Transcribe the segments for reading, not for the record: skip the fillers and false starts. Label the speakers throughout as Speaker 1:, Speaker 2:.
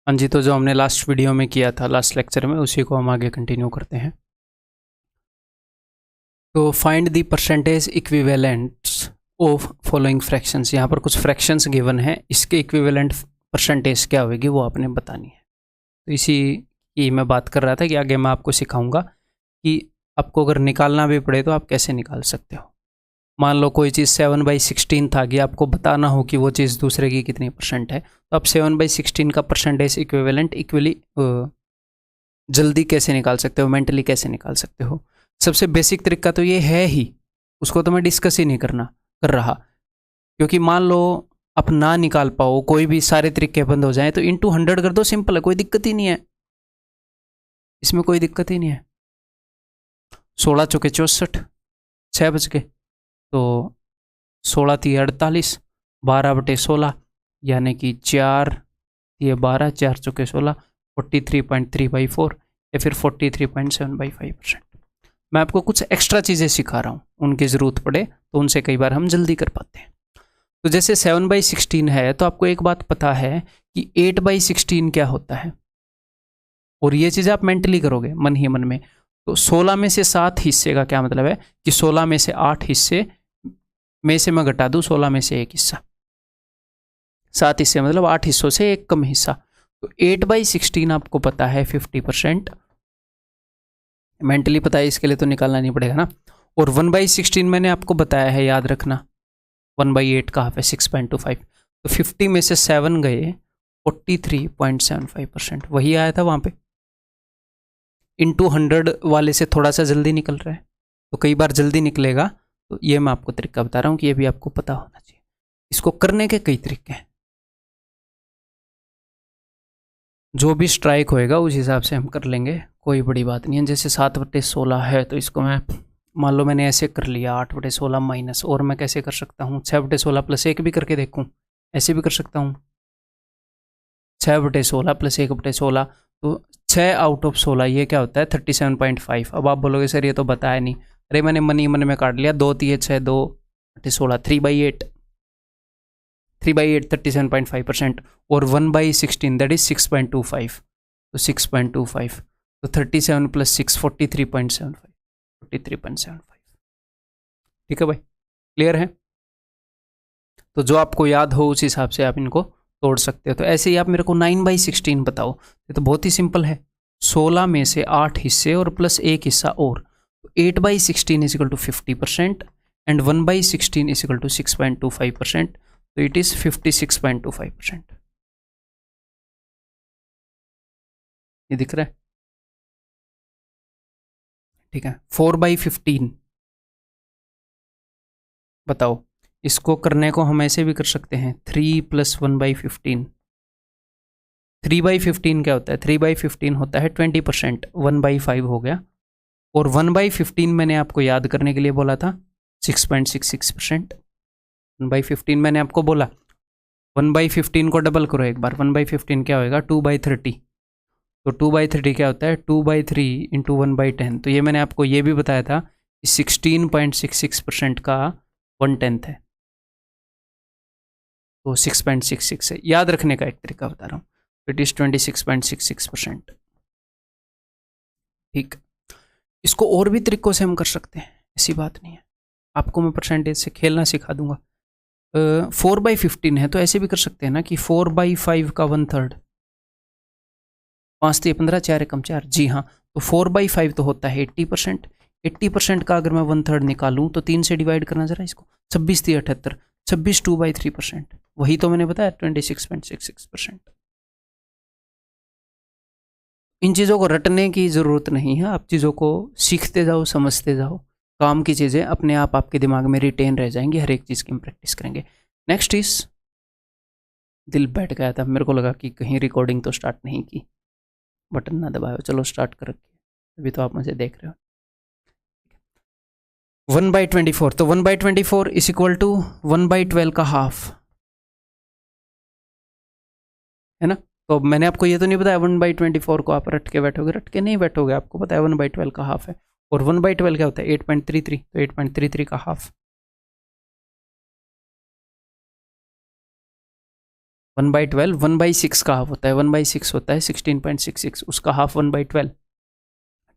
Speaker 1: हाँ जी, तो जो हमने लास्ट वीडियो में किया था, लास्ट लेक्चर में, उसी को हम आगे कंटिन्यू करते हैं। तो find the percentage equivalents of following fractions. यहाँ पर कुछ फ्रैक्शंस गिवन है, इसके इक्विवेलेंट परसेंटेज क्या होगी वो आपने बतानी है। तो इसी की मैं बात कर रहा था कि आगे मैं आपको सिखाऊंगा कि आपको अगर निकालना भी पड़े तो आप कैसे निकाल सकते हो। मान लो कोई चीज़ 7/16 था कि आपको बताना हो कि वो चीज़ दूसरे की कितनी परसेंट है, तो आप 7/16 का परसेंटेज इक्विवेलेंट इक्वली जल्दी कैसे निकाल सकते हो, मेंटली कैसे निकाल सकते हो। सबसे बेसिक तरीका तो ये है ही, उसको तो मैं डिस्कस ही नहीं कर रहा, क्योंकि मान लो आप ना निकाल पाओ, कोई भी सारे तरीके बंद हो जाए, तो इंटू 100 कर दो, सिंपल है, कोई दिक्कत ही नहीं है, इसमें कोई दिक्कत ही नहीं है। 16 चौके 64, 6 बज के, तो 16 थी 48, 12/16 यानी कि 4 ये 12, 4 चौके 16, 43.3/4 या फिर 43.7/5%। मैं आपको कुछ एक्स्ट्रा चीज़ें सिखा रहा हूँ, उनकी ज़रूरत पड़े तो उनसे कई बार हम जल्दी कर पाते हैं। तो जैसे 7/16 है, तो आपको एक बात पता है कि 8/16 क्या होता है, और ये चीज़ आप मेंटली करोगे मन ही मन में। तो 16 में से 7 हिस्से का क्या मतलब है कि 16 में से 8 हिस्से में से मैं घटा दूँ 16 में से एक हिस्सा, 7 हिस्से मतलब 8 हिस्सों से एक कम हिस्सा। तो 8/16 आपको पता है 50%, मेंटली पता है, इसके लिए तो निकालना नहीं पड़ेगा ना। और 1/16 मैंने आपको बताया है, याद रखना, 1/8 का हाफ है 6.25, तो 50 में से 7 गए 43.75%, वही आया था वहाँ पे। इंटू 100 वाले से थोड़ा सा जल्दी निकल रहा है, तो कई बार जल्दी निकलेगा, तो ये मैं आपको तरीका बता रहा हूँ कि ये भी आपको पता होना चाहिए। इसको करने के कई तरीके हैं, जो भी स्ट्राइक होएगा उस हिसाब से हम कर लेंगे, कोई बड़ी बात नहीं है। जैसे 7/16 है, तो इसको मैं मान लो मैंने ऐसे कर लिया, 8/16 माइनस, और मैं कैसे कर सकता हूँ 6/16 प्लस 1 भी करके देखूँ, ऐसे भी कर सकता हूँ 6/16 प्लस 1/16, तो 6 आउट ऑफ 16 ये क्या होता है 37.5। अब आप बोलोगे सर ये तो बताया नहीं, अरे मैंने मन ही मन में काट लिया, 2 3 6 2/16, 3/8, 3/8 37.5%, और 1/16 दैट इज 6.25, तो 6.25, तो 37 प्लस 6 43.75, 43.75। ठीक है भाई, क्लियर है। तो जो आपको याद हो उस हिसाब से आप इनको तोड़ सकते हो। तो ऐसे ही आप मेरे को 9/16 बताओ, ये तो बहुत ही सिंपल है, 16 में से 8 हिस्से और प्लस एक हिस्सा और, 8/16 is equal to 50% and 1/16 is equal to 6.25%, तो इट इज 56.25%। ये दिख रहा है, ठीक है। 4/15 बताओ, इसको करने को हम ऐसे भी कर सकते हैं, 3 + 1/15। 3/15 क्या होता है, 3/15 होता है 20%, 1/5 हो गया, और 1/15 मैंने आपको याद करने के लिए बोला था 6.66%। 1/15 मैंने आपको बोला, 1/15 को डबल करो एक बार, 1/15 क्या होएगा 2/30, तो 2/30 क्या होता है 2/3 इंटू 1/10, तो ये मैंने आपको ये भी बताया था कि 16.66% का 1/10 है, तो 6.66 है। याद रखने का एक तरीका बता रहा हूँ, इट इज 26.66%। ठीक, इसको और भी तरीकों से हम कर सकते हैं, ऐसी बात नहीं है, आपको मैं परसेंटेज से खेलना सिखा दूंगा। 4/15 है, तो ऐसे भी कर सकते हैं ना कि 4/5 का 1/3, 5 × 15 4 एकम 4, जी हाँ, तो 4/5 तो होता है 80%, 80% का अगर मैं 1/3 निकालूं तो 3 से डिवाइड करना जरा इसको, 26 × 78, 26 2/3%, वही तो मैंने बताया 26.66%। इन चीज़ों को रटने की ज़रूरत नहीं है, आप चीज़ों को सीखते जाओ, समझते जाओ, काम की चीज़ें अपने आप आपके दिमाग में रिटेन रह जाएंगी, हर एक चीज़ की हम प्रैक्टिस करेंगे। नेक्स्ट इज, दिल बैठ गया था, मेरे को लगा कि कहीं रिकॉर्डिंग तो स्टार्ट नहीं की, बटन ना दबाओ, चलो स्टार्ट कर रखिए, अभी तो आप मुझे देख रहे हो। 1/24, तो 1/24 इज इक्वल टू 1/12 का हाफ, है ना। तो मैंने आपको ये तो नहीं बताया 1/24 को आप रट के बैठोगे, रट के नहीं बैठोगे, आपको पता है 1/12 का हाफ है, और 1/12 क्या होता है 8.33, तो 8.33 का हाफ। 1/12 1/6 का हाफ होता है, 1/6 होता है 16.66, उसका हाफ 1/12,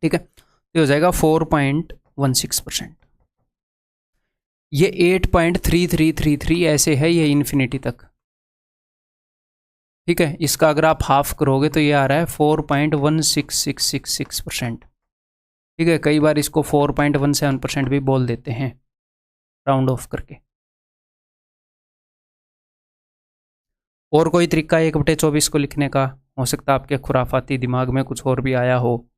Speaker 1: ठीक है, तो हो जाएगा 4.16%। ये 8.3333 ऐसे है ये इन्फिनिटी तक, ठीक है। इसका अगर आप हाफ करोगे तो ये आ रहा है 4.16666%, ठीक है। कई बार इसको 4.17% भी बोल देते हैं राउंड ऑफ करके। और कोई तरीका 1/24 को लिखने का? हो सकता है आपके खुराफाती दिमाग में कुछ और भी आया हो,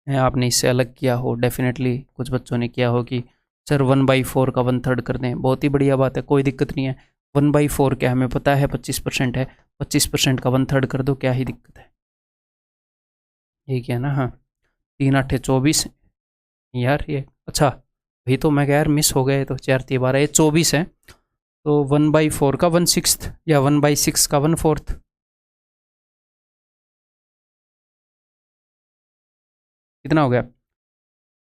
Speaker 1: आपने इससे अलग किया हो। डेफिनेटली कुछ बच्चों ने किया हो कि सर 1/4 का 1/3 कर दें, बहुत ही बढ़िया बात है, कोई दिक्कत नहीं है। 1/4 क्या हमें पता है 25% है, 25% का 1/3 कर दो, क्या ही दिक्कत है। ये क्या ना, हाँ 3 8 24 यार, ये अच्छा वही तो मैं कह यार मिस हो गए, तो 4 3 12 ये 24 है, तो 1/4 का 1/6 या 1/6 का 1/4, कितना हो गया?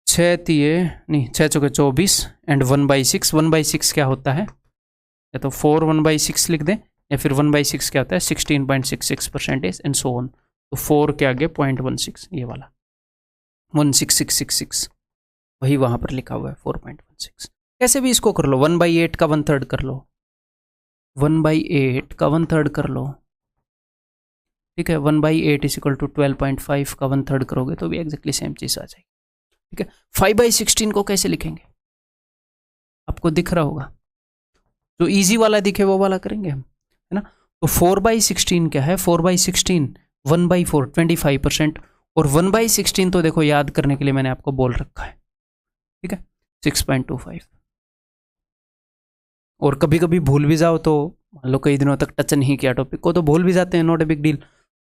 Speaker 1: 6 तिये नहीं 6 चौके 24 एंड 1/6, 1/6 क्या होता है? या तो 4 1/6 लिख दें, या फिर 1/6 क्या होता है 16.66% एंड सो ऑन। तो 4 के आगे 0.16, ये वाला 16666 वही वहाँ पर लिखा हुआ है 4.16। कैसे भी इसको कर लो, 1/8 का 1/3 कर लो, 1/8 का 1/3 कर लो, ठीक है। 1/8 इज इक्वल टू 12.5 का 1/3 करोगे तो भी एग्जैक्टली सेम चीज़ आ जाएगी, ठीक है। 5/16 को कैसे लिखेंगे? आपको दिख रहा होगा, जो इजी वाला दिखे वो वाला करेंगे हम, है ना। तो 4/16 क्या है? 4/16 1/4 25%, और 1/16 तो देखो याद करने के लिए मैंने आपको बोल रखा है, ठीक है 6.25। और कभी कभी भूल भी जाओ तो, मान लो कई दिनों तक टच नहीं किया टॉपिक को तो भूल भी जाते हैं, नॉट ए बिग डील।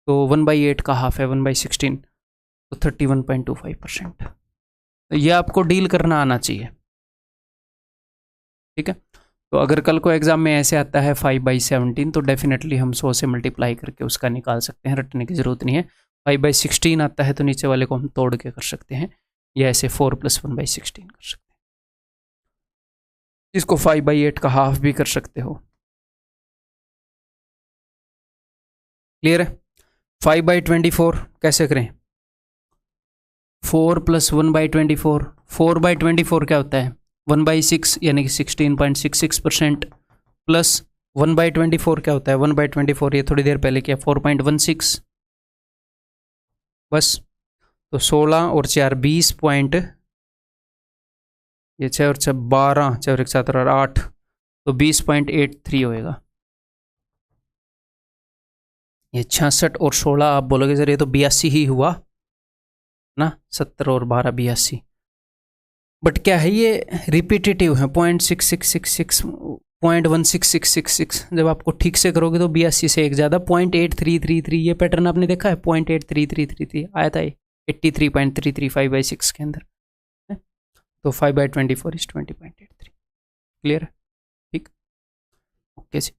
Speaker 1: तो 1/8 का हाफ है 1/16, तो 31.25%। तो ये आपको डील करना आना चाहिए, ठीक है। तो अगर कल को एग्जाम में ऐसे आता है 5/17, तो डेफिनेटली हम 100 से मल्टीप्लाई करके उसका निकाल सकते हैं, रटने की जरूरत नहीं है। 5/16 आता है तो नीचे वाले को हम तोड़ के कर सकते हैं, या ऐसे 4 + 1/16 कर सकते हैं। इसको 5/8 का हाफ भी कर सकते हो। क्लियर है? 5/24 कैसे करें? 4 + 1/24, 4/24 क्या होता है 1/6 यानी कि 16.66%, प्लस 1/24 क्या होता है 1/24, ये थोड़ी देर पहले किया 4.16, बस। तो 16 और 4 20 पॉइंट, ये 6 और 6 12, 6 और 1 7 और 8, तो 20.83 होएगा। ये 66 और 16 आप बोलोगे सर ये तो 82 ही हुआ ना, 70 और 12 82, बट क्या है ये रिपीटेटिव है 0.6666 0.16666। जब आपको ठीक से करोगे तो 82 से एक ज़्यादा 0.8333, ये पैटर्न आपने देखा है 0.83333 आया था, 83.335/6 के अंदर है? तो 5/24 इज 20.83। क्लियर है? ठीक, ओके जी।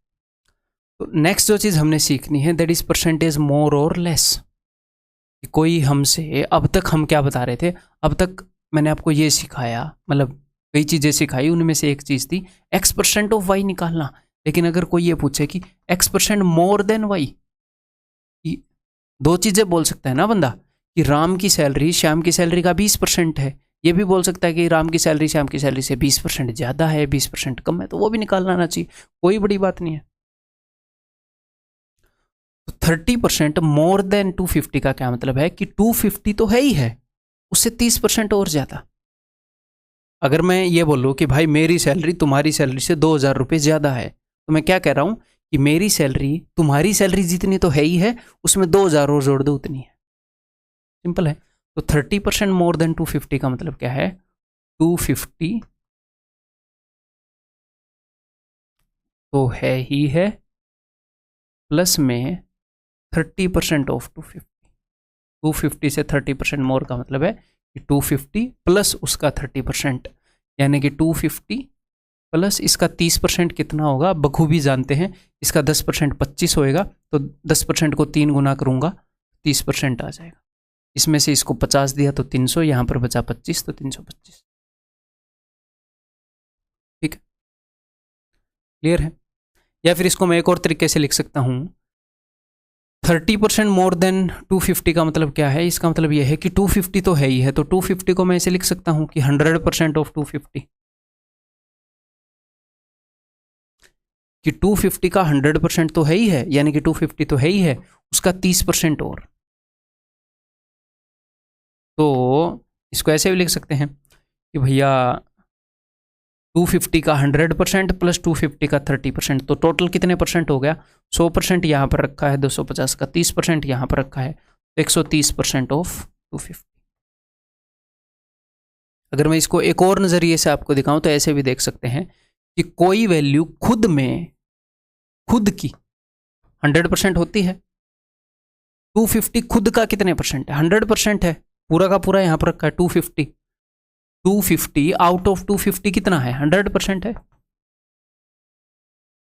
Speaker 1: तो नेक्स्ट जो चीज़ हमने सीखनी है दैट इज परसेंटेज मोर और लेस। कोई हमसे, अब तक हम क्या बता रहे थे, अब तक मैंने आपको ये सिखाया, मतलब कई चीज़ें सिखाई, उनमें से एक चीज़ थी x% ऑफ y निकालना। लेकिन अगर कोई ये पूछे कि x% मोर देन y, दो चीज़ें बोल सकता है ना बंदा, कि राम की सैलरी श्याम की सैलरी का 20% है, ये भी बोल सकता है कि राम की सैलरी श्याम की सैलरी से 20% ज़्यादा है 20% कम है, तो वो भी निकालना आना चाहिए, कोई बड़ी बात नहीं है। तो 30% मोर देन 250 का क्या मतलब है कि 250 तो है ही है, उससे 30% और ज़्यादा। अगर मैं ये बोलूँ कि भाई मेरी सैलरी तुम्हारी सैलरी से 2,000 रुपये ज़्यादा है, तो मैं क्या कह रहा हूँ कि मेरी सैलरी तुम्हारी सैलरी जितनी तो है ही है, उसमें 2,000 और जोड़ दो उतनी है। सिंपल है। तो 30% मोर देन 250 का मतलब क्या है, 250 तो है ही है, प्लस में 30% ऑफ 250। 250 से 30% मोर का मतलब है कि 250 प्लस उसका 30%, यानी कि 250 प्लस इसका 30% कितना होगा, बखूबी जानते हैं, इसका 10% 25 होएगा, तो 10% को 3 गुना करूंगा 30% आ जाएगा। इसमें से इसको 50 दिया तो 300, यहाँ पर बचा 25 तो 325। ठीक है, क्लियर है? या फिर इसको मैं एक और तरीके से लिख सकता हूँ, 30% मोर देन 250 का मतलब क्या है? इसका मतलब यह है कि 250 तो है ही है, तो 250 को मैं ऐसे लिख सकता हूँ कि 100% ऑफ 250, कि 250 का 100% तो है ही है, यानी कि 250 तो है ही है, उसका 30% और। तो इसको ऐसे भी लिख सकते हैं कि भैया 250 का 100% प्लस 250 का 30%, तो टोटल कितने परसेंट हो गया? 100% यहाँ पर रखा है, 250 का 30% यहाँ पर रखा है, तो 130% ऑफ 250। अगर मैं इसको एक और नज़रिए से आपको दिखाऊं तो ऐसे भी देख सकते हैं कि कोई वैल्यू खुद में खुद की 100% होती है। 250 खुद का कितने परसेंट है? 100% है, पूरा का पूरा यहाँ पर रखा है 250। 250 आउट ऑफ 250 कितना है? 100% है।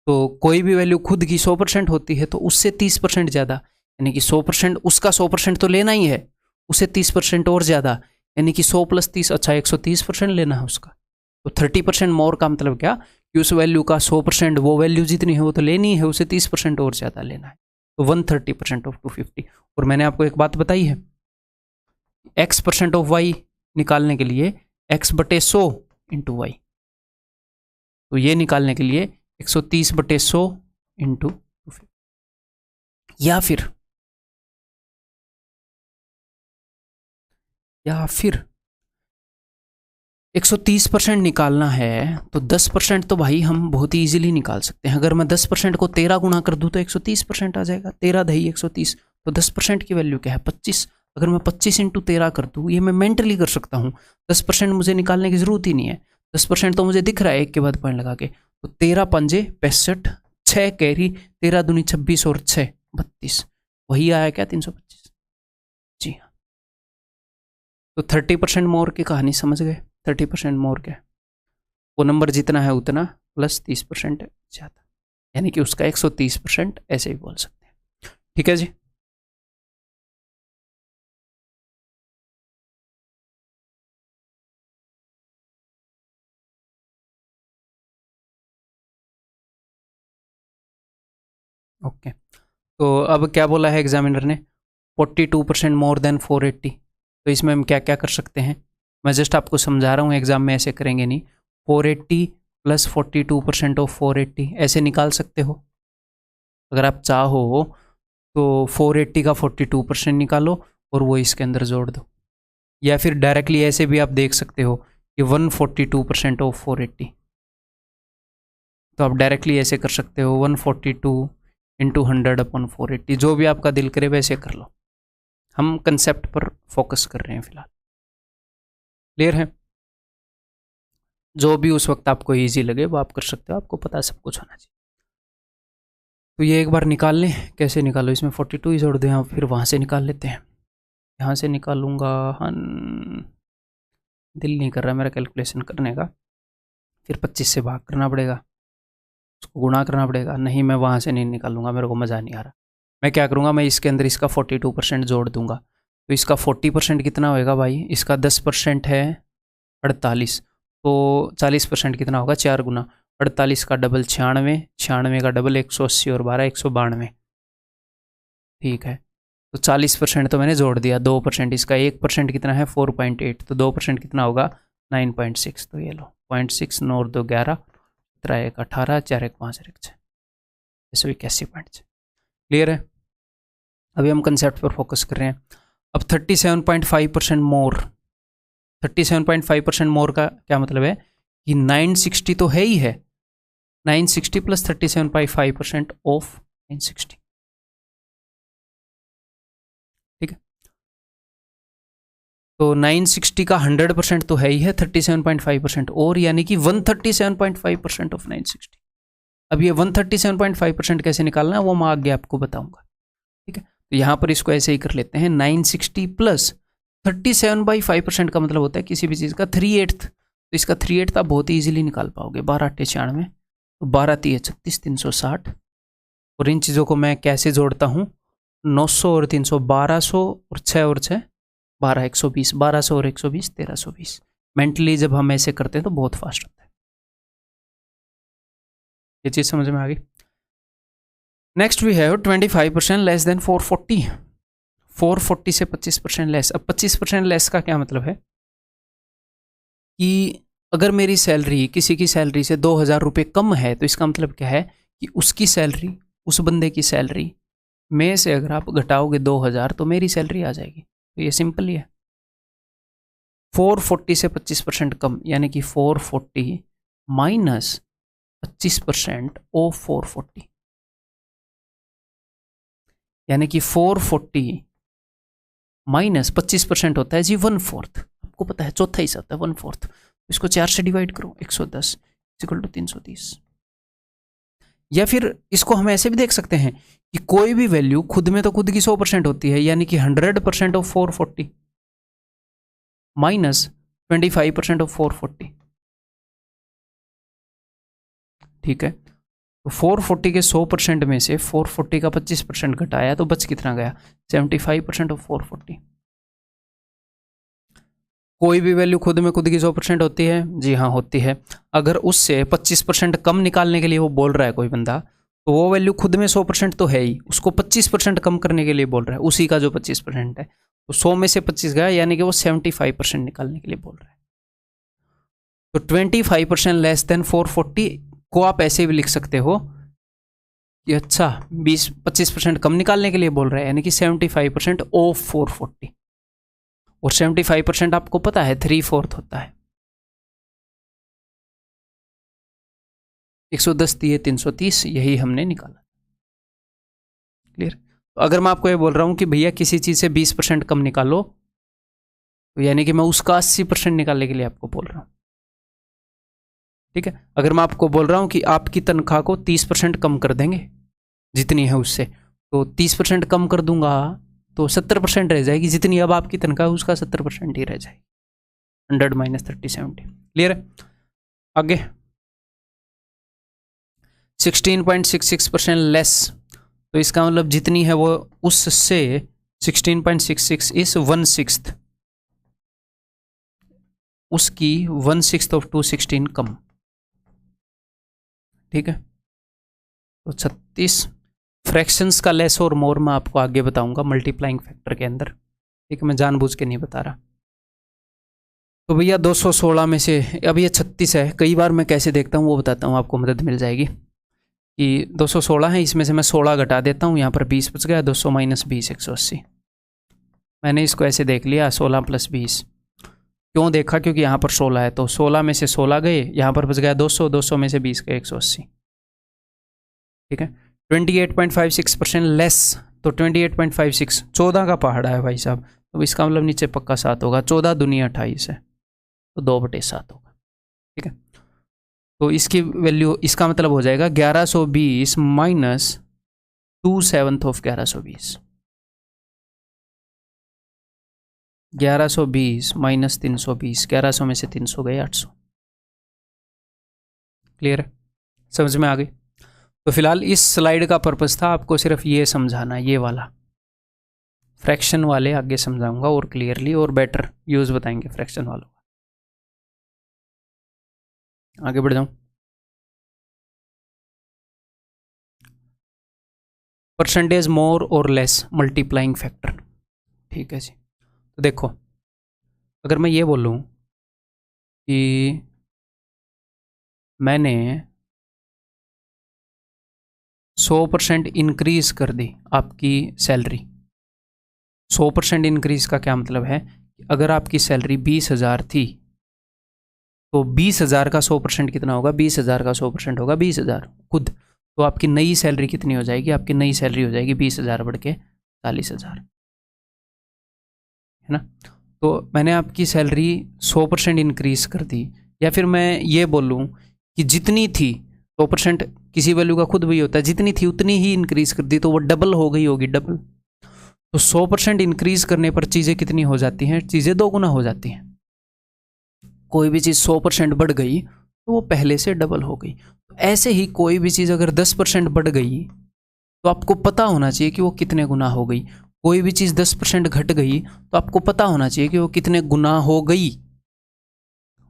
Speaker 1: तो कोई भी वैल्यू खुद की 100% होती है तो उससे 30% ज़्यादा, यानी कि 100%, उसका 100% तो लेना ही है, उसे 30% और ज़्यादा, यानी कि 100 + 30, अच्छा 130% लेना है उसका। तो 30% मोर का मतलब क्या कि उस वैल्यू का 100%, वो वैल्यू जितनी है वो तो लेनी है, उसे 30% और ज़्यादा लेना है, तो 130% ऑफ 250। और मैंने आपको एक बात बताई है, x% ऑफ y निकालने के लिए x/100 इंटू वाई, तो ये निकालने के लिए 130/100 इंटू 250, या फिर 130% निकालना है तो 10% तो भाई हम बहुत ही ईजिली निकाल सकते हैं। अगर मैं 10% को 13 गुणा कर दूं तो 130% आ जाएगा, 13 दही 130, तो 10% की वैल्यू क्या है? 25। अगर मैं 25 इंटू 13 कर दूं, ये मैं मेंटली कर सकता हूँ, 10% मुझे निकालने की जरूरत ही नहीं है, 10% तो मुझे दिख रहा है एक के बाद पॉइंट लगा के। तो 13 पंजे 65, 6 कैरी, 13 दूनी 26 और 6 32, वही आया क्या? 325। जी हाँ, तो 30% मोर की कहानी समझ गए। 30% मोर क्या है? वो नंबर जितना है उतना प्लस 30% ज़्यादा, यानी कि उसका 130% ऐसे ही बोल सकते हैं। ठीक है जी। ओके, तो अब क्या बोला है एग्जामिनर ने? 42% मोर देन 480। तो इसमें हम क्या क्या कर सकते हैं? मैं जस्ट आपको समझा रहा हूँ, एग्जाम में ऐसे करेंगे नहीं। 480 प्लस 42% ऑफ 480 ऐसे निकाल सकते हो अगर आप चाहो, तो 480 का 42% निकालो और वो इसके अंदर जोड़ दो, या फिर डायरेक्टली ऐसे भी आप देख सकते हो कि 142% ऑफ 480, तो आप डायरेक्टली ऐसे कर सकते हो 142 इंटू 100/480, जो भी आपका दिल करे वैसे कर लो। हम कंसेप्ट पर फोकस कर रहे हैं फिलहाल। क्लियर है? जो भी उस वक्त आपको इजी लगे वो आप कर सकते हो, आपको पता सब कुछ होना चाहिए। तो ये एक बार निकाल लें, कैसे निकालो? इसमें 42 ही जोड़ दें, आप फिर वहाँ से निकाल लेते हैं। यहाँ से निकालूंगा, दिल नहीं कर रहा मेरा कैलकुलेशन करने का, फिर 25 से भाग करना पड़ेगा, उसको गुणा करना पड़ेगा। नहीं, मैं वहाँ से नहीं निकालूंगा, मेरे को मज़ा नहीं आ रहा। मैं क्या करूँगा, मैं इसके अंदर इसका 42% जोड़ दूंगा, तो इसका 40% कितना होएगा भाई? इसका 10% है 48, तो 40% कितना होगा? 4 गुना 48 का डबल 96, 96 का डबल 180 और 12 192। ठीक है, तो 40% तो मैंने जोड़ दिया, 2% इसका, 1% कितना है? 4.8, तो 2% कितना होगा? 9.6। तो ये लो 0.6, 9 और 2 11, 3 1 18, 4 1 5 1 6, 181.6। क्लियर है? अभी हम कंसेप्ट पर फोकस कर रहे हैं। अब 37.5% मोर, 37.5% मोर का क्या मतलब है कि 960 तो है ही है, 960 प्लस 37.5% ऑफ 960। ठीक है, तो 960 का 100% तो है ही है, 37.5% और, यानी कि 137.5% ऑफ 960। अब ये 137.5% कैसे निकालना है वो मैं आगे आपको बताऊंगा। ठीक है, तो यहाँ पर इसको ऐसे ही कर लेते हैं, 960 प्लस 37/5% का मतलब होता है किसी भी चीज़ का 3/8, तो इसका 3/8 आप बहुत ईजिली निकाल पाओगे, 12 8 96, तो 12 3 36, 360। और इन चीज़ों को मैं कैसे जोड़ता हूँ? 900 और 300, 1200 और 6 और 6 12 120, 1200 और 120 1320। मेंटली जब हम ऐसे करते हैं तो बहुत फास्ट होता है। ये चीज़ समझ में आ गई? Next we have 25% less than 440। 440 से 25% लेस। अब 25% लेस का क्या मतलब है कि अगर मेरी सैलरी किसी की सैलरी से 2,000 रुपये कम है तो इसका मतलब क्या है कि उसकी सैलरी, उस बंदे की सैलरी में से अगर आप घटाओगे 2,000 तो मेरी सैलरी आ जाएगी। तो ये सिंपल ही है। 440 से 25% कम यानी कि 440 माइनस 25% ऑफ 440 यानी कि 440 माइनस 25% होता है जी 1/4। आपको पता है चौथा हिस्सा होता है 1/4। इसको 4 से डिवाइड करो, 110 इक्वल टू 330। या फिर इसको हम ऐसे भी देख सकते हैं कि कोई भी वैल्यू खुद में तो खुद की 100% होती है, यानी कि 100% ऑफ 440 माइनस 25% ऑफ 440। ठीक है, तो 440 के 100% में से 440 का 25% घटाया तो बच कितना गया? 75% ऑफ 440। कोई भी वैल्यू खुद में खुद की 100% होती है? जी हाँ होती है। अगर उससे 25% कम निकालने के लिए वो बोल रहा है कोई बंदा, तो वो वैल्यू खुद में 100% तो है ही, उसको 25% कम करने के लिए बोल रहा है, उसी का जो 25% है, तो 100 में से 25 गया यानी कि वो 75% निकालने के लिए बोल रहा है। तो 25% लेस देन 440 को आप ऐसे भी लिख सकते हो कि अच्छा 25% कम निकालने के लिए बोल रहा है, यानी कि 75% ऑफ 440। और 75% आपको पता है 3/4 होता है। 110 दिए 330, यही हमने निकाला। क्लियर? तो अगर मैं आपको ये बोल रहा हूं कि भैया किसी चीज से 20% कम निकालो, तो यानी कि मैं उसका 80% निकालने के लिए आपको बोल रहा हूं। ठीक है, अगर मैं आपको बोल रहा हूं कि आपकी तनख्वाह को 30% कम कर देंगे जितनी है उससे, तो 30% कम कर दूंगा तो 70% रह जाएगी, जितनी अब आपकी तनख्वाह उसका 70% ही रह जाएगी। 100 माइनस 30 70। क्लियर है? आगे 16.66% लेस, तो इसका मतलब जितनी है वो उससे 16.66 इज 1/6, उसकी 1/6 ऑफ 216 कम। ठीक है, तो 36 फ्रैक्शंस का लेस और मोर मैं आपको आगे बताऊंगा मल्टीप्लाइंग फैक्टर के अंदर। ठीक है, मैं जानबूझ के नहीं बता रहा। तो भैया 216 में से अब ये 36 है, कई बार मैं कैसे देखता हूँ वो बताता हूँ, आपको मदद मिल जाएगी। कि 216 है, इसमें से मैं 16 घटा देता हूँ, यहाँ पर 20 बच गया, 200 माइनस 20 180। मैंने इसको ऐसे देख लिया 16 प्लस 20। क्यों देखा? क्योंकि यहाँ पर 16 है, तो 16 में से 16 गए, यहाँ पर बच गया 200, 200 में से 20 गए 180। ठीक है, 28.56% लेस, तो 28.56 14 का पहाड़ा है भाई साहब, तो इसका मतलब नीचे पक्का 7 होगा। 14 दूनी 28 है, तो 2/7 होगा। ठीक है, तो इसकी वैल्यू, इसका मतलब हो जाएगा 1120 माइनस 2/7 ऑफ 1120। 1120 माइनस 320, 1100 में से 300 गए 800। क्लियर है? समझ में आ गई? तो फिलहाल इस स्लाइड का पर्पस था आपको सिर्फ ये समझाना, ये वाला। फ्रैक्शन वाले आगे समझाऊंगा और क्लियरली और बेटर यूज बताएंगे फ्रैक्शन वालों का। आगे बढ़ जाऊं। परसेंटेज मोर और लेस मल्टीप्लाइंग फैक्टर। ठीक है जी, तो देखो अगर मैं ये बोलूं कि मैंने 100% इंक्रीज कर दी आपकी सैलरी। 100% इंक्रीज का क्या मतलब है? अगर आपकी सैलरी 20,000 थी, तो 20,000 का 100% कितना होगा? 20,000 का 100% होगा 20,000 खुद। तो आपकी नई सैलरी कितनी हो जाएगी? आपकी नई सैलरी हो जाएगी 20,000 बढ़ के 40,000, है ना? तो मैंने आपकी सैलरी 100% इंक्रीज कर दी। या फिर मैं ये बोलूँ कि जितनी थी 100% किसी वैल्यू का खुद वही होता है, जितनी थी उतनी ही इंक्रीज कर दी, तो वो डबल हो गई होगी, डबल। तो 100% इंक्रीज करने पर चीज़ें कितनी हो जाती हैं? चीज़ें 2 गुना हो जाती हैं। कोई भी चीज़ 100% बढ़ गई तो वो पहले से डबल हो गई। तो ऐसे ही कोई भी चीज़ अगर 10% बढ़ गई तो आपको पता होना चाहिए कि वो कितने गुना हो गई। कोई भी चीज़ 10% घट गई तो आपको पता होना चाहिए कि वो कितने गुना हो गई।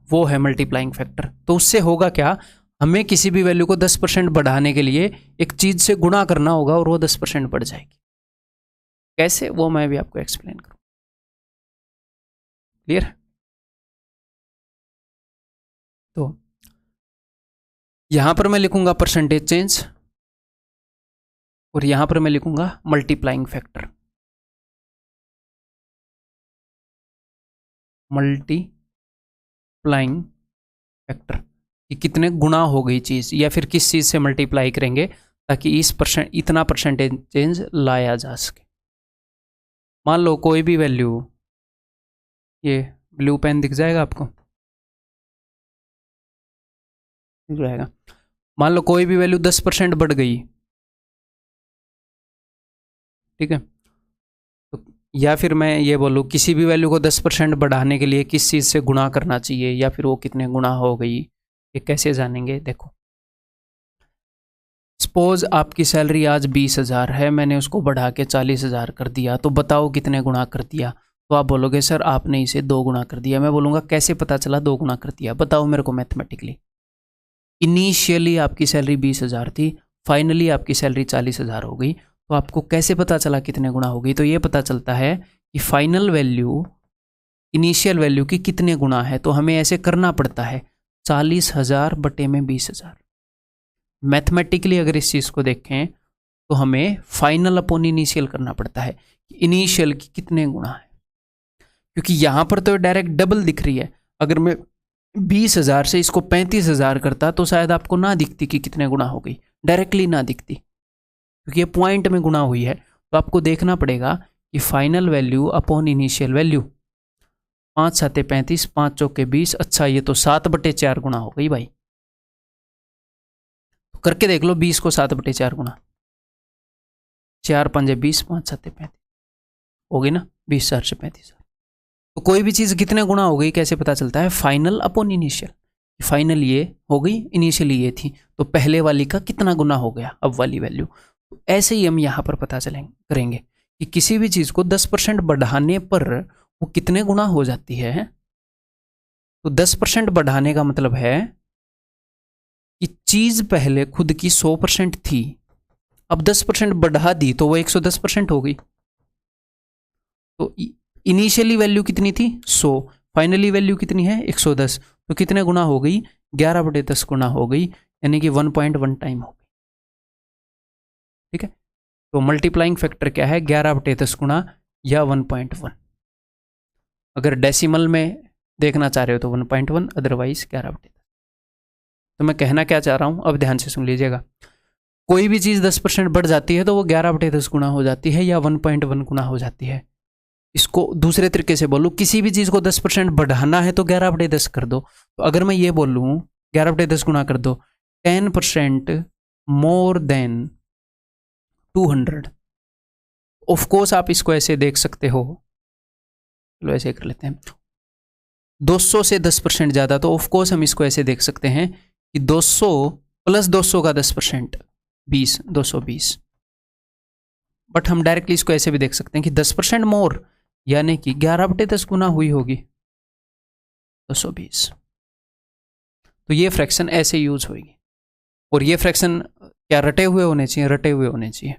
Speaker 1: वो है मल्टीप्लाइंग फैक्टर। तो उससे होगा क्या? हमें किसी भी वैल्यू को 10% बढ़ाने के लिए एक चीज से गुणा करना होगा और वो 10% बढ़ जाएगी। कैसे, वो मैं भी आपको एक्सप्लेन करूँ। क्लियर? तो यहां पर मैं लिखूंगा परसेंटेज चेंज और यहां पर मैं लिखूंगा मल्टीप्लाइंग फैक्टर। मल्टीप्लाइंग फैक्टर कि कितने गुना हो गई चीज, या फिर किस चीज से मल्टीप्लाई करेंगे ताकि इतना परसेंटेज चेंज लाया जा सके। मान लो कोई भी वैल्यू, ये ब्लू पेन दिख जाएगा आपको, दिख जाएगा। मान लो कोई भी वैल्यू 10% बढ़ गई, ठीक है, तो या फिर मैं ये बोलूँ किसी भी वैल्यू को 10% बढ़ाने के लिए किस चीज़ से गुणा करना चाहिए या फिर वो कितने गुणा हो गई, ये कैसे जानेंगे। देखो, सपोज आपकी सैलरी आज 20,000 है, मैंने उसको बढ़ा के 40,000 कर दिया, तो बताओ कितने गुणा कर दिया। तो आप बोलोगे सर आपने इसे 2 गुणा कर दिया। मैं बोलूँगा कैसे पता चला 2 गुणा कर दिया, बताओ मेरे को मैथमेटिकली। इनिशियली आपकी सैलरी 20,000 थी, फाइनली आपकी सैलरी 40,000 हो गई, तो आपको कैसे पता चला कितने गुणा हो गई। तो ये पता चलता है कि फाइनल वैल्यू इनिशियल वैल्यू की कितने गुणा है। तो हमें ऐसे करना पड़ता है 40,000 बटे में 20,000। मैथमेटिकली अगर इस चीज़ को देखें तो हमें फाइनल अपॉन इनिशियल करना पड़ता है, इनिशियल की कितने गुणा है, क्योंकि यहां पर तो डायरेक्ट डबल दिख रही है। अगर मैं 20,000 से इसको 35,000 करता तो शायद आपको ना दिखती कि कितने गुणा हो गई, डायरेक्टली ना दिखती, क्योंकि ये पॉइंट में गुणा हुई है। तो आपको देखना पड़ेगा कि final value upon initial value, 5 7 35, 5 चौके 20, अच्छा ये तो 7/4 गुणा हो गई भाई। तो करके देख लो 20 को 7/4 गुणा, 4 5 20, 5 7 35 हो गई ना, 20,000 से 35,000। तो कोई भी चीज़ कितने गुणा हो गई कैसे पता चलता है, फाइनल अपॉन इनिशियल। फाइनल ये हो गई, इनिशियली ये थी, तो पहले वाली का कितना गुना हो गया अब वाली वैल्यू। तो ऐसे ही हम यहाँ पर पता चलेंगे करेंगे कि किसी भी चीज़ को 10% बढ़ाने पर वो कितने गुना हो जाती है। तो 10% बढ़ाने का मतलब है कि चीज़ पहले खुद की 100% थी, अब 10% बढ़ा दी तो वो 110% हो गई। तो इनिशियली वैल्यू कितनी थी 100, फाइनली वैल्यू कितनी है 110, तो कितने गुना हो गई 11/10 गुना हो गई, यानी कि 1.1 टाइम हो गई। ठीक है, तो मल्टीप्लाइंग फैक्टर क्या है 11/10 गुना या 1.1। अगर डेसिमल में देखना चाह रहे हो तो 1.1, अदरवाइज 11/10। तो मैं कहना क्या चाह रहा हूं, अब ध्यान से सुन लीजिएगा। कोई भी चीज़ 10% बढ़ जाती है तो वो 11/10 गुना हो जाती है या 1.1 गुना हो जाती है। इसको दूसरे तरीके से बोलूँ, किसी भी चीज़ को 10% बढ़ाना है तो 11/10 कर दो। तो अगर मैं ये बोलूँ 11/10 गुना कर दो, 10% मोर देन 200। ऑफ कोर्स आप इसको ऐसे देख सकते हो, चलो ऐसे कर लेते हैं, 200 से 10% ज़्यादा, तो ऑफ कोर्स हम इसको ऐसे देख सकते हैं कि 200 प्लस 200 का 10% 20, 220। बट हम डायरेक्टली इसको ऐसे भी देख सकते हैं कि 10% मोर, यानी कि 11/10 गुना हुई होगी 220। तो ये फ्रैक्शन ऐसे यूज होगी। और ये फ्रैक्शन क्या रटे हुए होने चाहिए, रटे हुए होने चाहिए।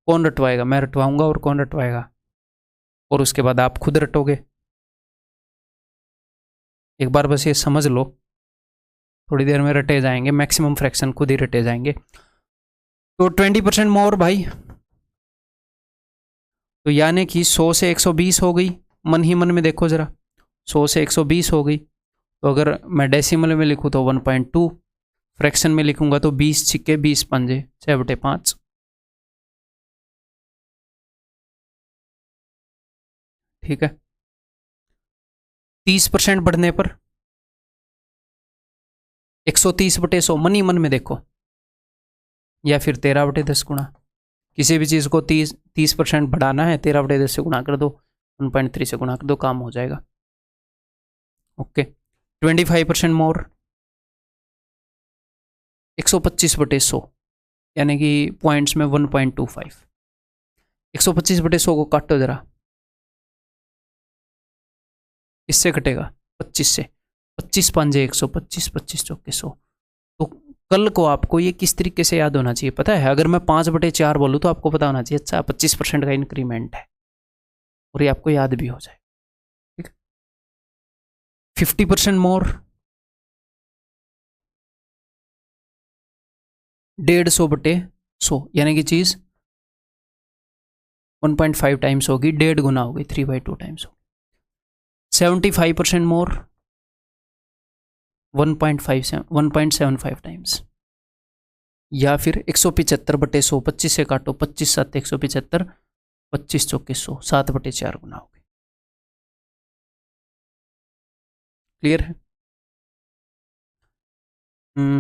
Speaker 1: कौन रटवाएगा, मैं रटवाऊंगा, और कौन रटवाएगा, और उसके बाद आप खुद रटोगे। एक बार बस ये समझ लो, थोड़ी देर में रटे जाएंगे, मैक्सिमम फ्रैक्शन खुद ही रटे जाएंगे। तो 20% मोर भाई, तो यानी कि 100 से 120 हो गई। मन ही मन में देखो जरा, 100 से 120 हो गई। तो अगर मैं डेसिमल में लिखूँ तो 1.2, फ्रैक्शन में लिखूंगा तो 20 छिक्के 20 पंजे 6/5। ठीक है, 30% बढ़ने पर 130/100, मन ही मन में देखो, या फिर 13/10 गुना। किसी भी चीज़ को 30% बढ़ाना है, 13/10 से गुना कर दो, 1.3 से गुना कर दो, काम हो जाएगा। ओके, 25% मोर 125/100, यानी कि पॉइंट्स में 1.25। 125/100 को काटो जरा, इससे कटेगा 25 से, 25 पंजे 125, 25 चौके 100, तो कल को आपको ये किस तरीके से याद होना चाहिए पता है? अगर मैं 5/4 बोलूँ तो आपको पता होना चाहिए अच्छा 25% का इंक्रीमेंट है, और ये आपको याद भी हो जाए। ठीक है, 50% मोर 150/100, यानी कि चीज 1.5 टाइम्स होगी, 1.5 गुना होगी, 3/2 टाइम्स होगी। 75% मोर 1.75 टाइम्स, या फिर 175/100, 25 से काटो, 25 7 175, 25 चौके 100, 7/4 गुना होगी। क्लियर है?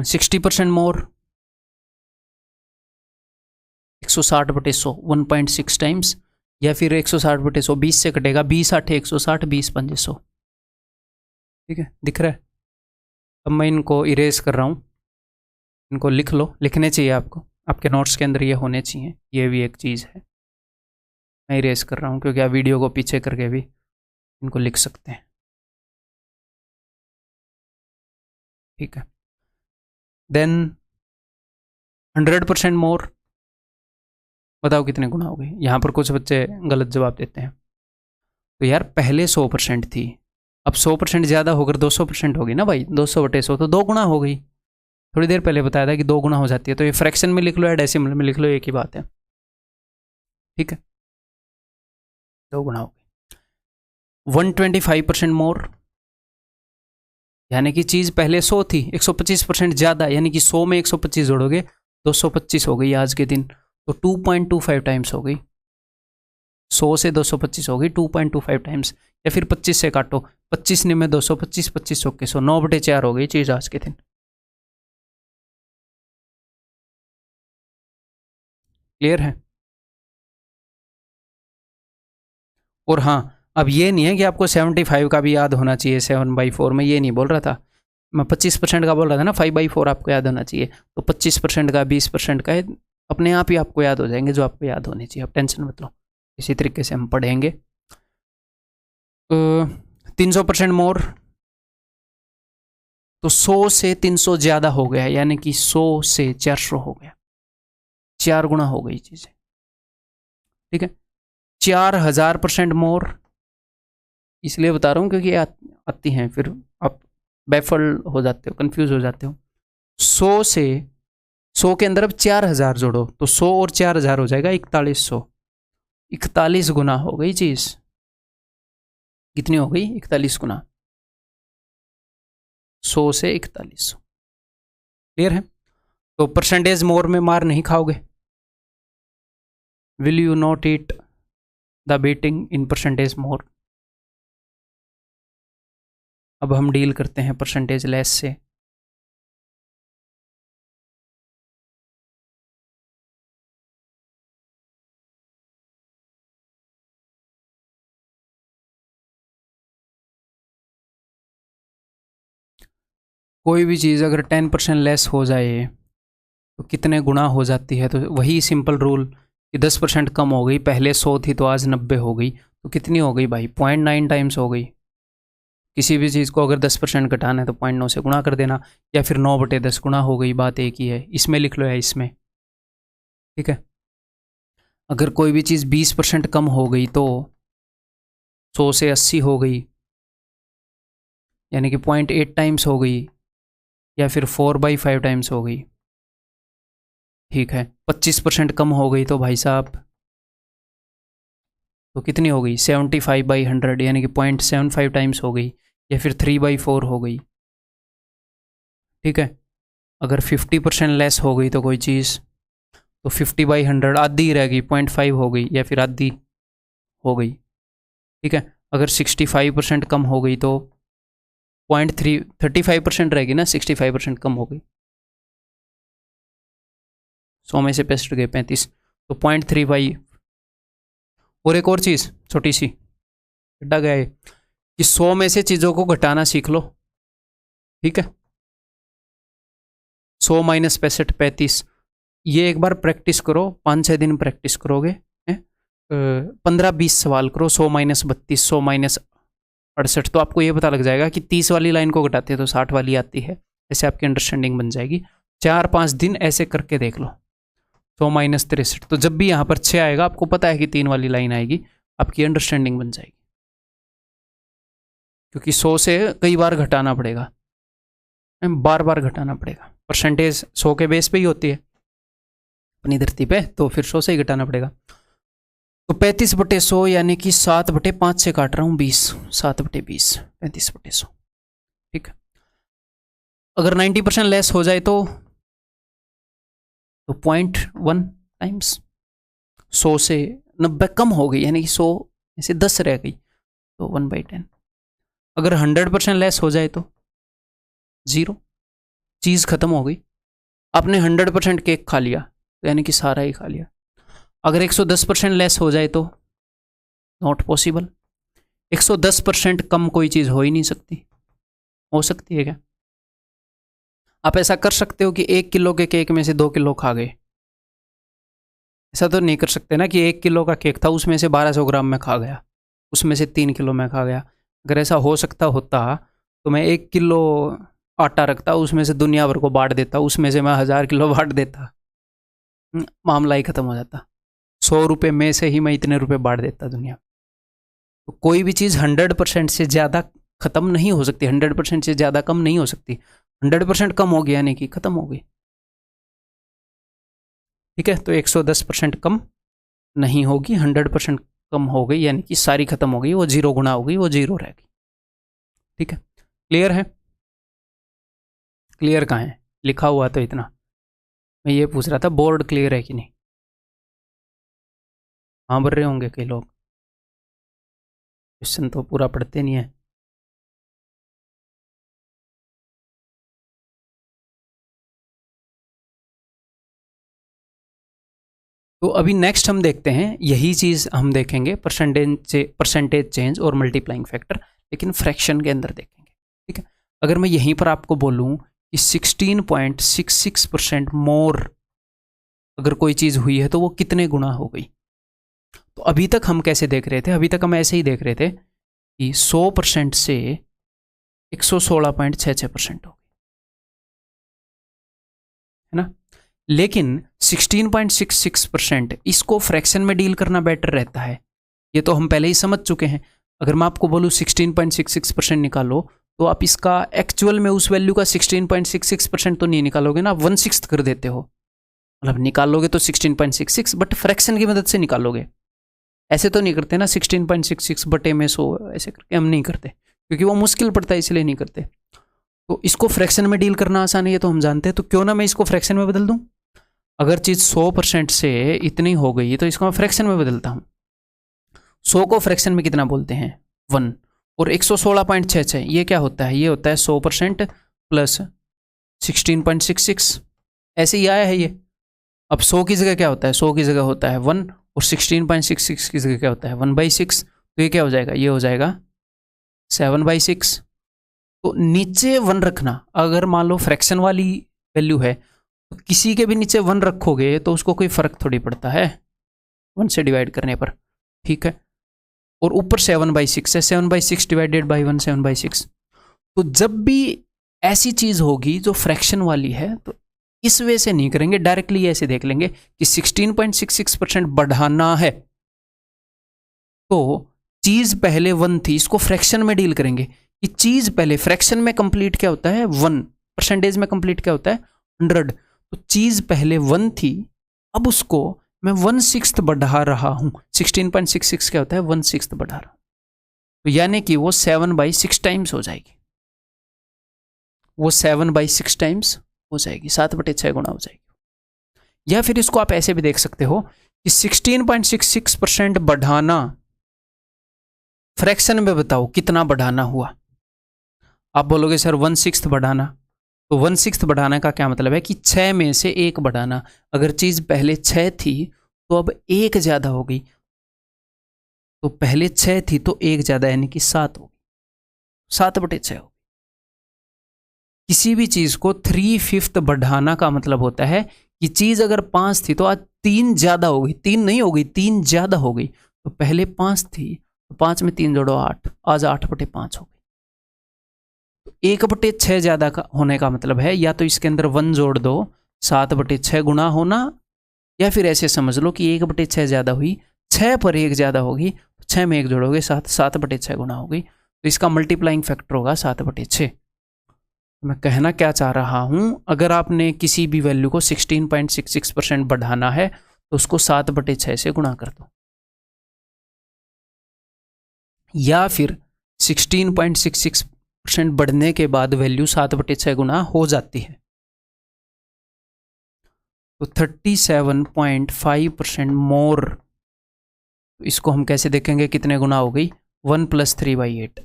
Speaker 1: 60% मोर 160/100, 1.6 टाइम्स, या फिर 160/100 20 से कटेगा, 20 8 160, 20 5 100। ठीक है, दिख रहा है? अब मैं इनको इरेज कर रहा हूँ, इनको लिख लो, लिखने चाहिए आपको, आपके नोट्स के अंदर ये होने चाहिए, ये भी एक चीज़ है। मैं इरेज कर रहा हूँ क्योंकि आप वीडियो को पीछे करके भी इनको लिख सकते हैं। ठीक है, देन 100% मोर, बताओ कितने गुना हो गए? यहाँ पर कुछ बच्चे गलत जवाब देते हैं। तो यार पहले 100% थी, अब 100% ज़्यादा होकर 200% होगी ना भाई, 200/100 तो 2 गुना हो गई। थोड़ी देर पहले बताया था कि 2 गुना हो जाती है, तो ये फ्रैक्शन में लिख लो या डेसिमल में लिख लो, एक ही बात है। ठीक है, 2 गुना हो गई। 125% मोर, यानी कि चीज़ पहले 100 थी, 125% ज़्यादा, यानी कि 100 में 125 जोड़ोगे 225 हो गई आज के दिन, तो 2.25 टाइम्स हो गई। 100 से 225 हो गई 2.25 टाइम्स, या फिर 25 से काटो, 25 में 225, 25 चौके 100, 9/4 हो गई चीज़ आज के दिन। क्लियर है? और हाँ, अब ये नहीं है कि आपको 75 का भी याद होना चाहिए 7/4 में, ये नहीं बोल रहा था मैं, 25% का बोल रहा था ना, 5/4 आपको याद होना चाहिए। तो 25% का, 20% का है, अपने आप ही आपको याद हो जाएंगे जो आपको याद होने चाहिए, आप टेंशन मत लो। इसी तरीके से हम पढ़ेंगे। 300% मोर, तो 100 से 300 ज़्यादा हो गया, यानी कि 100 से 400 हो गया, 4 गुना हो गई चीज़ें। ठीक है, 4000% मोर, इसलिए बता रहा हूँ क्योंकि आती हैं, फिर आप बैफल हो जाते हो, कंफ्यूज हो जाते हो। 100 से 100 के अंदर अब 4000 जोड़ो, तो 100 और 4000 हो जाएगा 4100, 41 गुना हो गई चीज़। कितनी हो गई? 41 गुना, 100 से 4100। क्लियर है? तो परसेंटेज मोर में मार नहीं खाओगे। Will you not eat the beating in percentage मोर। अब हम डील करते हैं परसेंटेज लेस से। कोई भी चीज़ अगर 10% लेस हो जाए तो कितने गुना हो जाती है? तो वही सिंपल रूल कि 10% कम हो गई, पहले 100 थी तो आज 90 हो गई, तो कितनी हो गई भाई? 0.9 टाइम्स हो गई। किसी भी चीज़ को अगर 10% घटाना है तो 0.9 से गुणा कर देना, या फिर 9/10 गुना हो गई, बात एक ही है। इसमें लिख लो या इसमें। ठीक है, अगर कोई भी चीज़ 20% कम हो गई तो 100 से 80 हो गई, यानी कि 0.8 टाइम्स हो गई, या फिर 4/5 टाइम्स हो गई। ठीक है, 25% कम हो गई तो भाई साहब तो कितनी हो गई? 75/100, यानी कि 0.75 टाइम्स हो गई, या फिर 3/4 हो गई। ठीक है, अगर 50% लेस हो गई तो कोई चीज़, तो 50/100 आधी ही रह गई, 0.5 हो गई, या फिर आधी हो गई। ठीक है, अगर 65% कम हो गई तो 35% रहेगी ना, 65% कम हो गई, 100 में से 65 गए 35, तो 0.35। और एक और चीज़ छोटी सी हटा गया है कि 100 में से चीज़ों को घटाना सीख लो। ठीक है, 100 माइनस 65 35, ये एक बार प्रैक्टिस करो, 5-6 दिन प्रैक्टिस करोगे, 15-20 सवाल करो, 100 माइनस 32, 100 माइनस 68, तो आपको ये पता लग जाएगा कि 30 वाली लाइन को घटाते हैं तो 60 वाली आती है, ऐसे आपकी अंडरस्टैंडिंग बन जाएगी। 4-5 दिन ऐसे करके देख लो। 100 माइनस 63, तो जब भी यहाँ पर 6 आएगा आपको पता है कि 3 वाली लाइन आएगी, आपकी अंडरस्टैंडिंग बन जाएगी। क्योंकि 100 से कई बार घटाना पड़ेगा, बार बार घटाना पड़ेगा। परसेंटेज 100 के बेस पे ही होती है अपनी धरती पे, तो फिर 100 से ही घटाना पड़ेगा। तो 35/100 यानी कि 7/5 से काट रहा हूँ 20, 7/20 35/100। ठीक है, अगर 90% लेस हो जाए तो 0.1 टाइम्स, 100 से 90 कम हो गई यानी कि 100 में से 10 रह गई तो 1/10। अगर 100% लेस हो जाए तो 0, चीज़ खत्म हो गई। आपने 100% केक खा लिया तो यानी कि सारा ही खा लिया। अगर 110% लेस हो जाए तो नॉट पॉसिबल। 110% कम कोई चीज़ हो ही नहीं सकती। हो सकती है क्या? आप ऐसा कर सकते हो कि 1 किलो के केक में से 2 किलो खा गए, ऐसा तो नहीं कर सकते ना कि 1 किलो का केक था उसमें से 1200 ग्राम में खा गया, उसमें से 3 किलो में खा गया। अगर ऐसा हो सकता होता तो मैं 1 किलो आटा रखता, उसमें से दुनिया भर को बांट देता, उसमें से मैं 1000 किलो बांट देता, मामला ही खत्म हो जाता। 100 रुपये में से ही मैं इतने रुपए बांट देता दुनिया। तो कोई भी चीज़ 100% से ज़्यादा खत्म नहीं हो सकती, 100% से ज़्यादा कम नहीं हो सकती। 100% कम हो गया यानी कि खत्म हो गई। ठीक है, तो 110% कम नहीं होगी, 100% कम हो गई यानी कि सारी खत्म हो गई, वो 0 गुना हो गई, वो 0 रह गई। ठीक है, क्लियर है? क्लियर कहाँ है? लिखा हुआ तो इतना, मैं ये पूछ रहा था बोर्ड क्लियर है कि नहीं। हाँ भर रहे होंगे कई लोग, क्वेश्चन तो पूरा पढ़ते नहीं है। तो अभी नेक्स्ट हम देखते हैं, यही चीज़ हम देखेंगे परसेंटेज चेंज और मल्टीप्लाइंग फैक्टर, लेकिन फ्रैक्शन के अंदर देखेंगे। ठीक है, अगर मैं यहीं पर आपको बोलूं कि 16.66% मोर अगर कोई चीज़ हुई है तो वो कितने गुना हो गई। तो अभी तक हम कैसे देख रहे थे? अभी तक हम ऐसे ही देख रहे थे कि 100% से 116.66% हो गई, है ना। लेकिन 16.66% इसको फ्रैक्शन में डील करना बेटर रहता है, ये तो हम पहले ही समझ चुके हैं। अगर मैं आपको बोलूँ 16.66% निकालो, तो आप इसका एक्चुअल में उस वैल्यू का 16.66% तो नहीं निकालोगे ना, 1/6 कर देते हो। मतलब निकालोगे तो 16.66, बट फ्रैक्शन की मदद से निकालोगे। ऐसे तो नहीं करते ना 16.66 बटे में 100, ऐसे करके हम नहीं करते, क्योंकि वो मुश्किल पड़ता है इसलिए नहीं करते। तो इसको फ्रैक्शन में डील करना आसान है, ये तो हम जानते हैं। तो क्यों ना मैं इसको फ्रैक्शन में बदल दूं। अगर चीज़ 100% से इतनी हो गई तो इसको मैं फ्रैक्शन में बदलता हूँ। 100 को फ्रैक्शन में कितना बोलते हैं? 1। और 116.66 ये क्या होता है? ये होता है 100% प्लस 16.66, ऐसे ही आया है ये। अब 100 की जगह क्या होता है? 100 की जगह होता है 1, और 16.66 की जगह क्या होता है? 1/6। तो ये क्या हो जाएगा? ये हो जाएगा 7/6। तो नीचे 1 रखना, अगर मान लो फ्रैक्शन वाली वैल्यू है तो किसी के भी नीचे 1 रखोगे तो उसको कोई फर्क थोड़ी पड़ता है 1 से डिवाइड करने पर। ठीक है, और ऊपर 7/6 है, 7/6 डिवाइडेड बाई 1 7/6। तो जब भी ऐसी चीज होगी जो फ्रैक्शन वाली है तो इस वे से नहीं करेंगे, डायरेक्टली ऐसे देख लेंगे कि 16.66% बढ़ाना है तो चीज पहले 1 थी, इसको फ्रैक्शन में डील करेंगे कि चीज पहले फ्रैक्शन में कंप्लीट क्या होता है? 1। परसेंटेज में कंप्लीट क्या होता है? 100। तो चीज पहले 1 थी, अब उसको मैं 1/6 बढ़ा रहा हूं। 16.66 क्या होता है? 1/6 बढ़ा रहा हूं, तो यानी कि वो 7/6 टाइम्स हो जाएगी। वो 7/6 टाइम्स हो जाएगी, 7/6 गुना हो जाएगी। या फिर इसको आप ऐसे भी देख सकते हो कि 16.66% बढ़ाना, फ्रैक्शन में बताओ कितना बढ़ाना हुआ। आप बोलोगे सर 1/6 बढ़ाना, तो 1/6 बढ़ाने का क्या मतलब है कि 6 में से 1 बढ़ाना। अगर चीज पहले 6 थी तो अब 1 ज्यादा हो गई, तो पहले 6 थी तो 1 ज्यादा यानी कि 7 हो गई, 7/6 हो। किसी भी चीज को 3/5 बढ़ाना का मतलब होता है कि चीज अगर 5 थी तो आज 3 ज्यादा हो गई, 3 नहीं हो गई, 3 ज्यादा हो गई। तो पहले 5 थी तो 5 में 3 जोड़ो 8, आज 8/5 हो गई। तो 1/6 ज़्यादा का होने का मतलब है या तो इसके अंदर 1 जोड़ दो, 7/6 गुना होना, या फिर ऐसे समझ लो कि 1/6 ज़्यादा हुई, 6 पर 1 ज़्यादा होगी, 6 में 1 जोड़ोगे 7, 7/6 गुना होगी, तो इसका मल्टीप्लाइंग फैक्टर होगा 7/6। मैं कहना क्या चाह रहा हूँ, अगर आपने किसी भी वैल्यू को 16.66% बढ़ाना है तो उसको 7/6 से गुणा कर दो, या फिर 16.66% बढ़ने के बाद वैल्यू 7/6 गुना हो जाती है, तो 37.5% मोर। इसको हम कैसे देखेंगे, कितने गुना हो गई, 1 + 3/8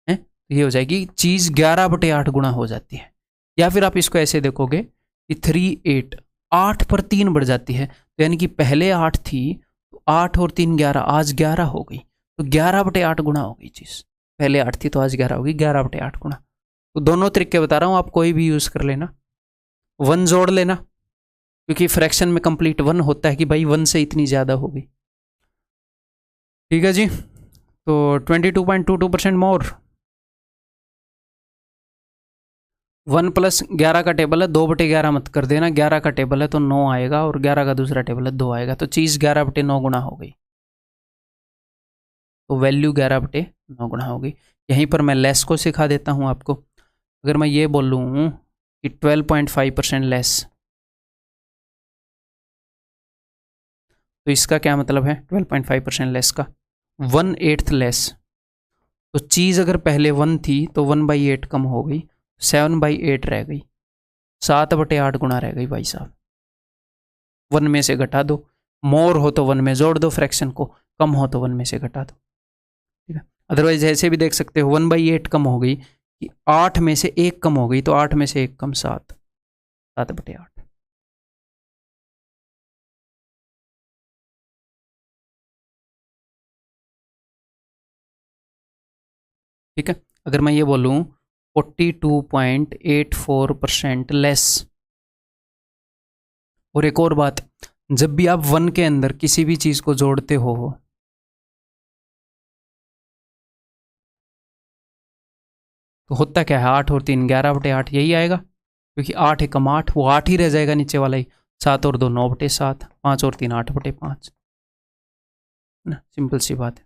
Speaker 1: है, ये हो जाएगी चीज 11/8 गुना हो जाती है। या फिर आप इसको ऐसे देखोगे कि 38 8 पर 3 बढ़ जाती है, तो यानी कि पहले 8 थी, तो 8 और 3 11, आज 11 हो गई, तो 11/8 गुना हो गई चीज। पहले 8 थी तो आज 11 होगी, 11/8 गुना। तो दोनों तरीके बता रहा हूं, आप कोई भी यूज कर लेना। 1 जोड़ लेना, क्योंकि फ्रैक्शन में कंप्लीट 1 होता है कि भाई 1 से इतनी ज्यादा होगी। ठीक है जी, तो 22.22% मोर। 1 + 11 का टेबल है, 2/11 मत कर देना, 11 का टेबल है तो 9 आएगा, और 11 का दूसरा टेबल है 2 आएगा, तो चीज़ 11/9 गुना हो गई, तो वैल्यू 11/9 गुना हो गई। यहीं पर मैं लेस को सिखा देता हूँ आपको। अगर मैं ये बोलूँ कि 12.5% लेस, तो इसका क्या मतलब है, 12.5% लेस का 1/8 लेस। तो चीज़ अगर पहले 1 थी तो 1/8 कम हो गई, 7/8 रह गई, 7/8 गुना रह गई भाई साहब। 1 में से घटा दो, मोर हो तो 1 में जोड़ दो फ्रैक्शन को, कम हो तो 1 में से घटा दो, ठीक है। अदरवाइज ऐसे भी देख सकते हो, 1/8 कम हो गई कि 8 में से 1 कम हो गई, तो 8 में से 1 कम 7, 7/8। ठीक है। अगर मैं ये बोलूँ 42.84% लेस। और एक और बात, जब भी आप 1 के अंदर किसी भी चीज को जोड़ते हो, तो होता क्या है, 8 और 3 11/8 यही आएगा, क्योंकि 8 एकम 8, वो 8 ही रह जाएगा नीचे वाला ही। 7 और 2 9/7, 5 और 3 8/5, ना, सिंपल सी बात है।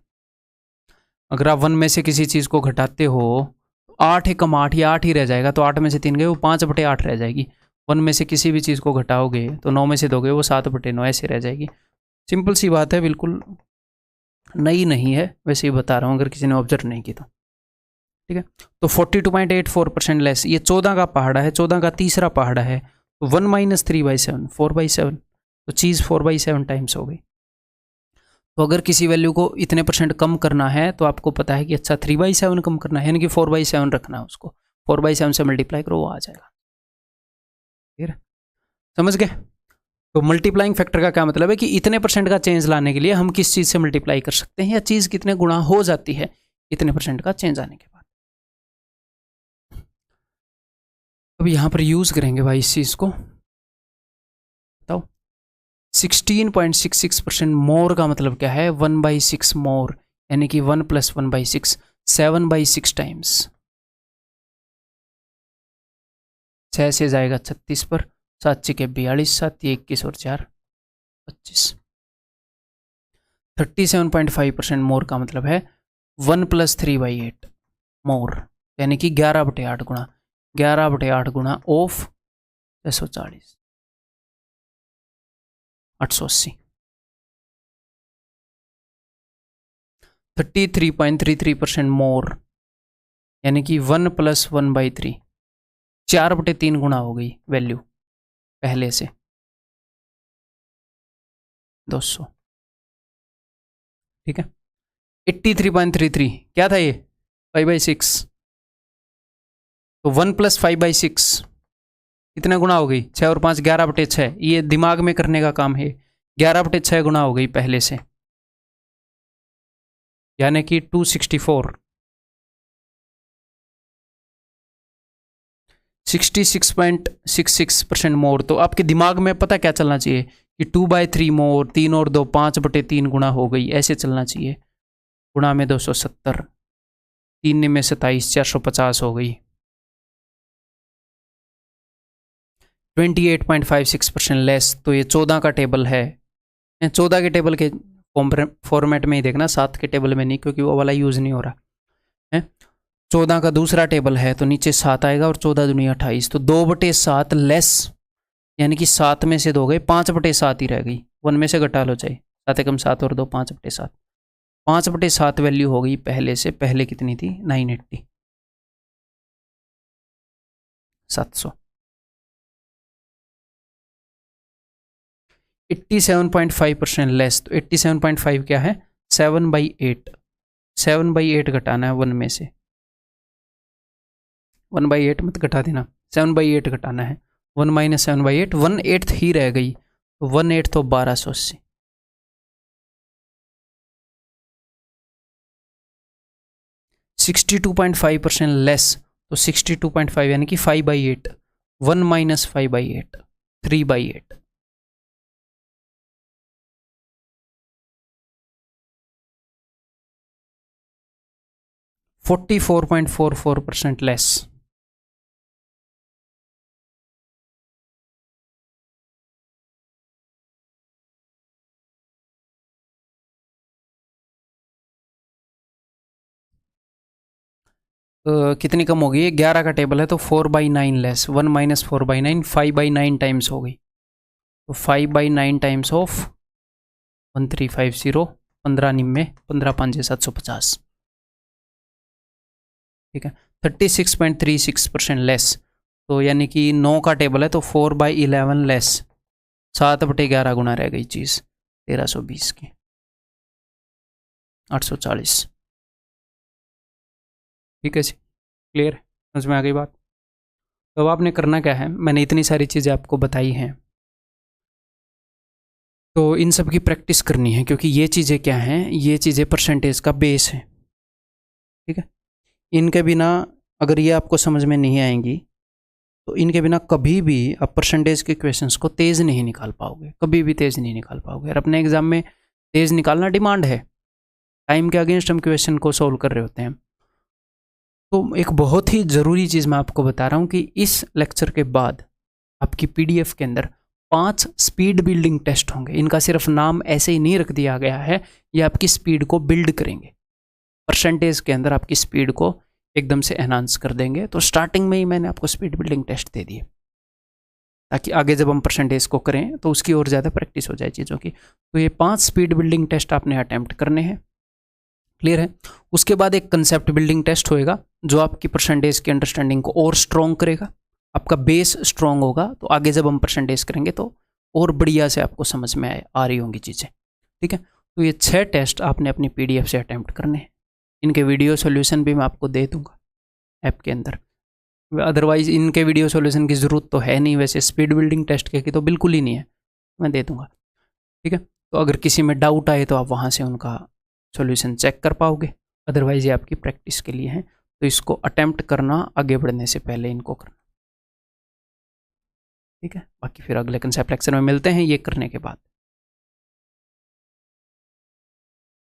Speaker 1: अगर आप 1 में से किसी चीज को घटाते हो, 8 एकम 8 या 8 ही रह जाएगा, तो 8 में से 3 गए, वो 5/8 रह जाएगी। 1 में से किसी भी चीज को घटाओगे तो 9 में से 2 गए, वो 7/9 ऐसे रह जाएगी। सिंपल सी बात है, बिल्कुल नई नहीं है, वैसे ही बता रहा हूँ अगर किसी ने ऑब्जर्व नहीं की तो। ठीक है, तो 42.84% लेस, ये 14 का पहाड़ा है, 14 का तीसरा पहाड़ा है, तो 1 - 3/7 4/7, तो चीज़ 4/7 टाइम्स हो गई। तो अगर किसी वैल्यू को इतने % कम करना है तो आपको पता है कि अच्छा 3/7 कम करना है, यानी कि 4/7 रखना है उसको, 4/7 से मल्टीप्लाई करो, वो आ जाएगा। फिर समझ गए। तो मल्टीप्लाइंग फैक्टर का क्या मतलब है कि इतने % का चेंज लाने के लिए हम किस चीज़ से मल्टीप्लाई कर सकते हैं, या चीज़ कितने गुणा हो जाती है इतने % का चेंज आने के बाद। अब यहाँ पर यूज़ करेंगे भाई इस चीज़ को, बताओ 16.66% मोर का मतलब क्या है, 1/6 मोर, यानी कि 1 + 1/6, 7/6 टाइम्स। 6 से जाएगा 36 पर, 7 × 42, 7 × 21 और 4 25। 37.5% मोर का मतलब है 1 + 3/8 मोर, यानी कि 11/8 गुणा, 11/8 गुणा ऑफ 640, 880। 33.33% मोर, यानी कि 1 + 1/3, 4/3 गुणा हो गई वैल्यू पहले से, 200। ठीक है, 83.33 क्या था ये, 5/6, तो 1 + 5/6 कितना गुणा हो गई, 6 और 5 11/6, ये दिमाग में करने का काम है, 11/6 गुणा हो गई पहले से, यानी कि 264। 66.66% मोर। तो आपके दिमाग में पता क्या चलना चाहिए कि 2/3 मोर, 3 और 2 5/3 गुणा हो गई, ऐसे चलना चाहिए, गुणा में 270। 3 निमे 27, 450 हो गई। 28.56% लेस, तो ये 14 का टेबल है। 14 के टेबल के फॉर्मेट में ही देखना, 7 के टेबल में नहीं, क्योंकि वो वाला यूज़ नहीं हो रहा है। 14 का दूसरा टेबल है तो नीचे 7 आएगा और 14 दूनी 28, तो 2/7 लेस, यानी कि 7 में से 2 गए, 5/7 ही रह गई। 1 में से घटा लो चाहे, 7 एकम 7 और 2, 5/7। 5/7 वैल्यू हो गई पहले से। पहले कितनी थी? 980, 700। 87.5% लेस, तो 87.5 क्या है? 7/8। 7/8 घटाना है 1 में से। 1/8 मत घटा देना, 7/8 घटाना है। 1 माइनस 7/8, 1/8 ही रह गई, तो 1/8 तो 1280। 62.5% लेस, तो 62.5 यानी कि 5/8। 1 माइनस 5/8, 3/8। %44.44% लेस। कितनी कम हो गई है? 11 का टेबल है तो 4/9 लेस। 1 माइनस 4/9, 5/9 टाइम्स हो गई, तो 5/9 टाइम्स ऑफ 1350, 15 निम्मे 15 5 750। ठीक है, 36.36% लेस, तो यानी कि 9 का टेबल है तो 4/11 लेस। 7/11 गुना रह गई चीज़, 1320 की, 840। ठीक है जी, क्लियर है? समझ में आ गई बात? तो अब आपने करना क्या है, मैंने इतनी सारी चीज़ें आपको बताई हैं, तो इन सब की प्रैक्टिस करनी है, क्योंकि ये चीज़ें क्या हैं? ये चीज़ें परसेंटेज का बेस है। ठीक है, इनके बिना अगर ये आपको समझ में नहीं आएंगी तो इनके बिना कभी भी आप परसेंटेज के क्वेश्चंस को तेज़ नहीं निकाल पाओगे, कभी भी तेज़ नहीं निकाल पाओगे। और अपने एग्जाम में तेज़ निकालना डिमांड है, टाइम के अगेंस्ट हम क्वेश्चन को सॉल्व कर रहे होते हैं। तो एक बहुत ही ज़रूरी चीज़ मैं आपको बता रहा हूँ कि इस लेक्चर के बाद आपकी PDF के अंदर 5 स्पीड बिल्डिंग टेस्ट होंगे। इनका सिर्फ नाम ऐसे ही नहीं रख दिया गया है, ये आपकी स्पीड को बिल्ड करेंगे, परसेंटेज के अंदर आपकी स्पीड को एकदम से एनहांस कर देंगे। तो स्टार्टिंग में ही मैंने आपको स्पीड बिल्डिंग टेस्ट दे दिए, ताकि आगे जब हम परसेंटेज को करें तो उसकी और ज़्यादा प्रैक्टिस हो जाए चीज़ों की। तो ये 5 स्पीड बिल्डिंग टेस्ट आपने अटैम्प्ट करने हैं, क्लियर है? उसके बाद एक कंसेप्ट बिल्डिंग टेस्ट होएगा, जो आपकी परसेंटेज की अंडरस्टैंडिंग को और स्ट्रॉन्ग करेगा। आपका बेस स्ट्रॉन्ग होगा तो आगे जब हम परसेंटेज करेंगे तो और बढ़िया से आपको समझ में आ रही होंगी चीज़ें। ठीक है, तो ये 6 टेस्ट आपने अपनी PDF से अटैम्प्ट करने हैं। इनके वीडियो सॉल्यूशन भी मैं आपको दे दूंगा ऐप के अंदर। अदरवाइज इनके वीडियो सॉल्यूशन की ज़रूरत तो है नहीं, वैसे स्पीड बिल्डिंग टेस्ट के की तो बिल्कुल ही नहीं है, मैं दे दूंगा। ठीक है, तो अगर किसी में डाउट आए तो आप वहाँ से उनका सॉल्यूशन चेक कर पाओगे, अदरवाइज ये आपकी प्रैक्टिस के लिए है। तो इसको अटैम्प्ट करना आगे बढ़ने से पहले इनको करना। ठीक है, बाकी फिर अगले कंसेप्ट लेक्चर में मिलते हैं ये करने के बाद।